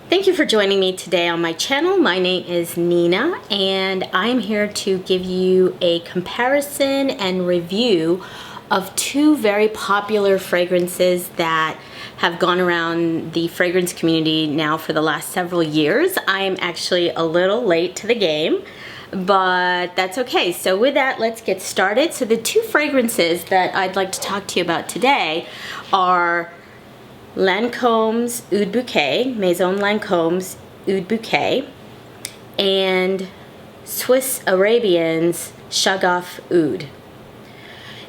Thank you for joining me today on my channel. My name is Nina and I'm here to give you a comparison and review of two very popular fragrances that have gone around the fragrance community now for the last several years. I am actually a little late to the game, but that's okay. So with that, let's get started. So the two fragrances that I'd like to talk to you about today are Lancome's Oud Bouquet, Maison Lancome's Oud Bouquet, and Swiss Arabian's Shaghaf Oud.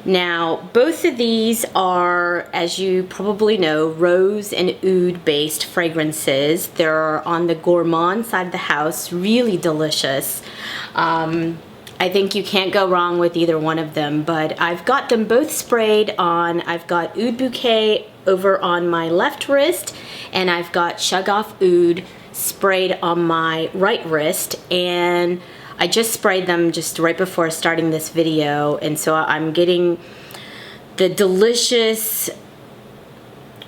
Now, both of these are, as you probably know, rose and oud based fragrances. They're on the gourmand side of the house, really delicious. I think you can't go wrong with either one of them, but I've got them both sprayed on. I've got Oud Bouquet over on my left wrist, and I've got Shaghaf Oud sprayed on my right wrist, and I just sprayed them just right before starting this video, and so I'm getting the delicious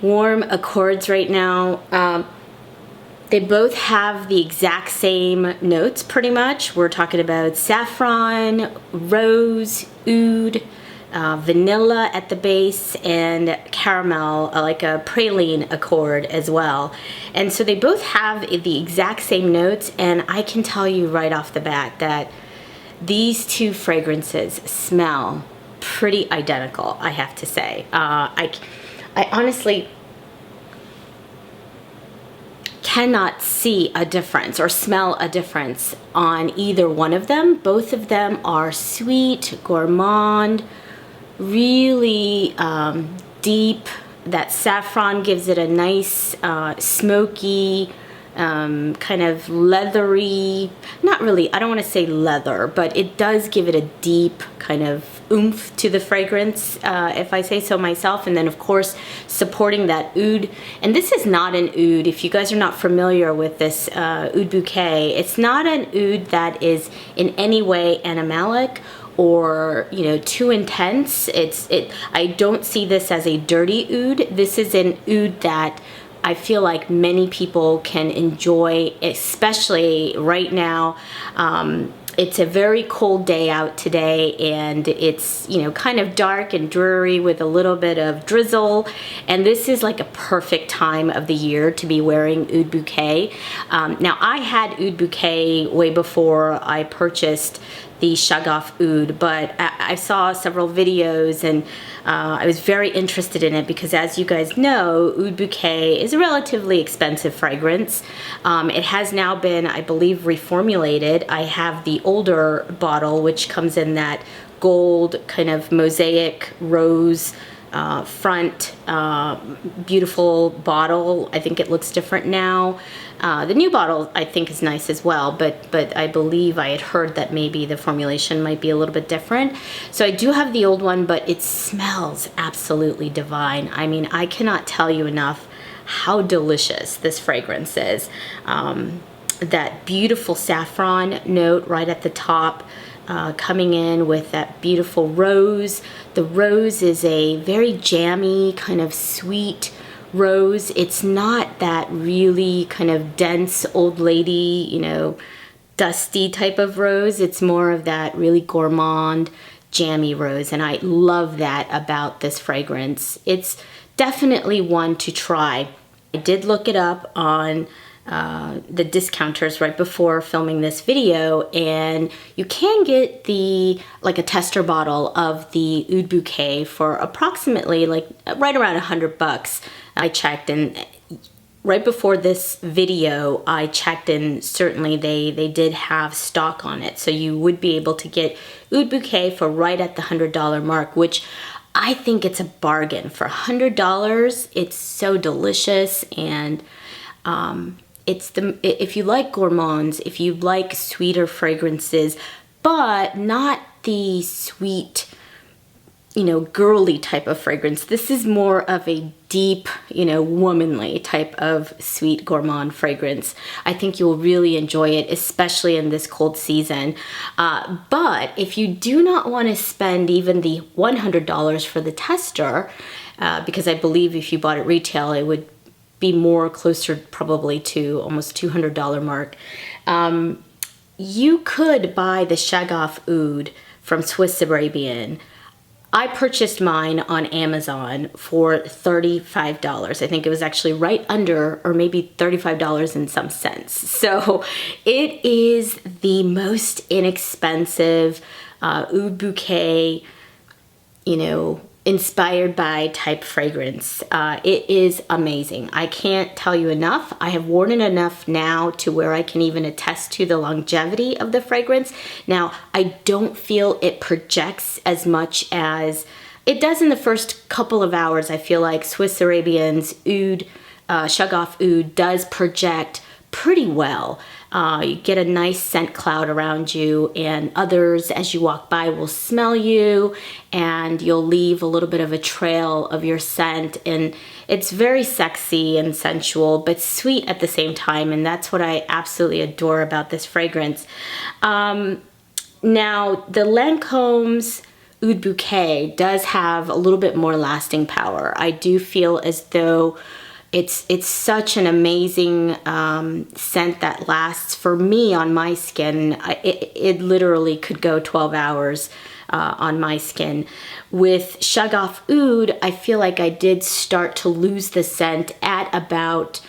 warm accords right now. They both have the exact same notes, pretty much. We're talking about saffron, rose, oud, vanilla at the base, and caramel, like a praline accord as well. And so they both have the exact same notes, and I can tell you right off the bat that these two fragrances smell pretty identical, I have to say. I honestly cannot see a difference or smell a difference on either one of them. Both of them are sweet, gourmand, really deep. That saffron gives it a nice smoky, kind of leathery, not really, I don't want to say leather, but it does give it a deep kind of oomph to the fragrance, if I say so myself. And then of course supporting that oud, and this is not an oud, if you guys are not familiar with this Oud Bouquet, it's not an oud that is in any way animalic or, you know, too intense. I don't see this as a dirty oud. This is an oud that I feel like many people can enjoy, especially right now. It's a very cold day out today, and it's, you know, kind of dark and dreary with a little bit of drizzle, and this is like a perfect time of the year to be wearing Oud Bouquet. Now, I had Oud Bouquet way before I purchased the Shaghaf Oud, but I saw several videos and I was very interested in it because, as you guys know, Oud Bouquet is a relatively expensive fragrance. It has now been, I believe, reformulated. I have the older bottle, which comes in that gold kind of mosaic rose front, beautiful bottle. I think it looks different now. The new bottle I think is nice as well, but I believe I had heard that maybe the formulation might be a little bit different. So I do have the old one, but it smells absolutely divine. I mean, I cannot tell you enough how delicious this fragrance is. That beautiful saffron note right at the top, coming in with that beautiful rose. The rose is a very jammy, kind of sweet rose. It's not that really kind of dense old lady, you know, dusty type of rose. It's more of that really gourmand, jammy rose, and I love that about this fragrance. It's definitely one to try. I did look it up on the discounters right before filming this video, and you can get like a tester bottle of the Oud Bouquet for approximately like right around $100. I checked, and right before this video I checked, and certainly they did have stock on it, so you would be able to get Oud Bouquet for right at the $100 mark, which I think it's a bargain. For $100, it's so delicious, and if you like gourmands, if you like sweeter fragrances, but not the sweet, you know, girly type of fragrance. This is more of a deep, you know, womanly type of sweet gourmand fragrance. I think you'll really enjoy it, especially in this cold season. But if you do not want to spend even the $100 for the tester, because I believe if you bought it retail, it would be more closer probably to almost $200 mark. You could buy the Shaghaf Oud from Swiss Arabian. I purchased mine on Amazon for $35. I think it was actually right under, or maybe $35 and some cents. So it is the most inexpensive oud bouquet, you know, inspired by type fragrance. It is amazing. I can't tell you enough. I have worn it enough now to where I can even attest to the longevity of the fragrance. Now, I don't feel it projects as much as it does in the first couple of hours. I feel like Swiss Arabian's Oud, Shaghaf Oud does project pretty well. You get a nice scent cloud around you, and others as you walk by will smell you, and you'll leave a little bit of a trail of your scent, and it's very sexy and sensual but sweet at the same time, and that's what I absolutely adore about this fragrance. Now, the Lancome's Oud Bouquet does have a little bit more lasting power. I do feel as though it's such an amazing scent that lasts for me on my skin. It literally could go 12 hours on my skin. With Shaghaf Oud, I feel like I did start to lose the scent at about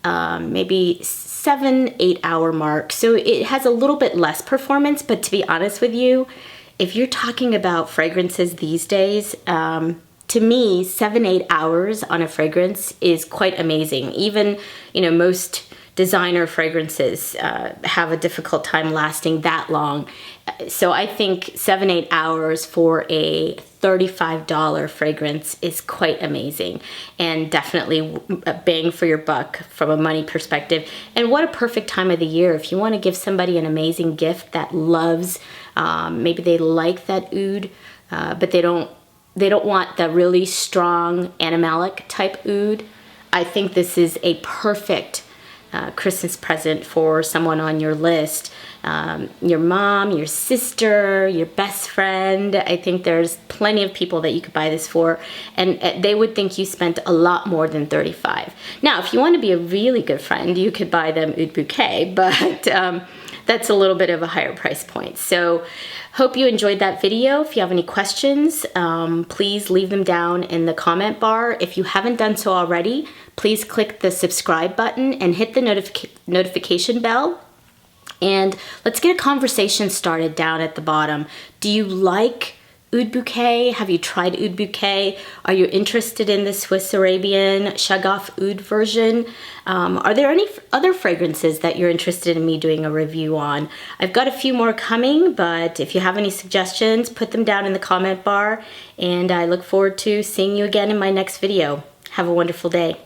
maybe 7-8 hour mark. So it has a little bit less performance, but to be honest with you, if you're talking about fragrances these days, to me, 7-8 hours on a fragrance is quite amazing. Even, you know, most designer fragrances have a difficult time lasting that long. So I think 7-8 hours for a $35 fragrance is quite amazing, and definitely a bang for your buck from a money perspective. And what a perfect time of the year if you want to give somebody an amazing gift that loves, maybe they like that oud, but they don't want the really strong animalic type oud. I think this is a perfect Christmas present for someone on your list. Your mom, your sister, your best friend. I think there's plenty of people that you could buy this for, and they would think you spent a lot more than $35. Now, if you want to be a really good friend, you could buy them Oud Bouquet, but that's a little bit of a higher price point. So hope you enjoyed that video. If you have any questions, please leave them down in the comment bar. If you haven't done so already, please click the subscribe button and hit the notification bell. And let's get a conversation started down at the bottom. Do you like Oud Bouquet? Have you tried Oud Bouquet? Are you interested in the Swiss Arabian Shaghaf Oud version? Are there any other fragrances that you're interested in me doing a review on? I've got a few more coming, but if you have any suggestions, put them down in the comment bar, and I look forward to seeing you again in my next video. Have a wonderful day.